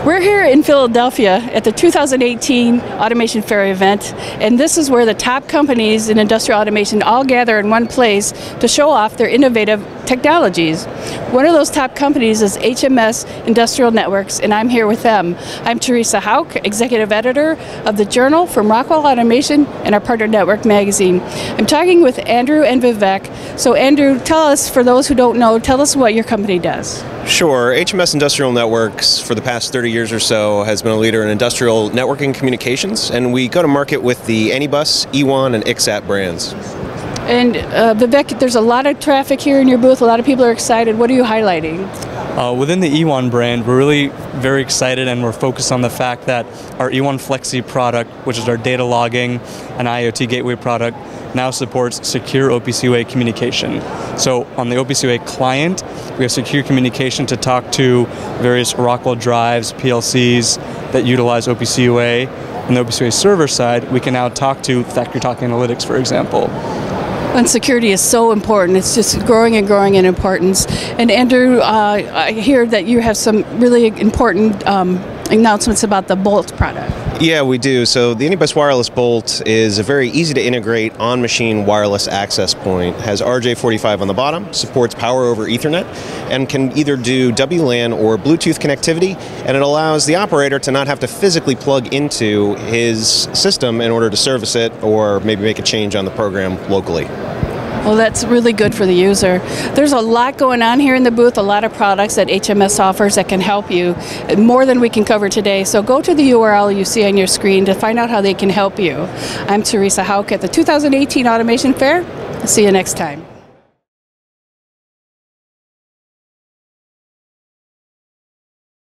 We're here in Philadelphia at the 2018 Automation Fair event, and this is where the top companies in industrial automation all gather in one place to show off their innovative technologies. One of those top companies is HMS Industrial Networks, and I'm here with them. I'm Teresa Hauk, Executive Editor of the Journal from Rockwell Automation and our partner network magazine. I'm talking with Andrew and Vivek. So Andrew, tell us, for those who don't know, tell us what your company does. Sure. HMS Industrial Networks, for the past 30 years or so, has been a leader in industrial networking communications, and we go to market with the Anybus, E1, and ICSAT brands. And Vivek, there's a lot of traffic here in your booth. A lot of people are excited. What are you highlighting? Within the E1 brand, we're really very excited, and we're focused on the fact that our E1 Flexi product, which is our data logging and IoT gateway product, now supports secure OPC UA communication. So on the OPC UA client, we have secure communication to talk to various Rockwell drives, PLCs that utilize OPC UA. On the OPC UA server side, we can now talk to Factory Talk Analytics, for example. And security is so important. It's just growing and growing in importance. And Andrew, I hear that you have some really important announcements about the Bolt product. Yeah, we do. So the Anybus Wireless Bolt is a very easy to integrate on-machine wireless access point. Has RJ45 on the bottom, supports power over Ethernet, and can either do WLAN or Bluetooth connectivity, and it allows the operator to not have to physically plug into his system in order to service it or maybe make a change on the program locally. Well, that's really good for the user. There's a lot going on here in the booth, a lot of products that HMS offers that can help you, more than we can cover today. So go to the URL you see on your screen to find out how they can help you. I'm Teresa Hauk at the 2018 Automation Fair. See you next time.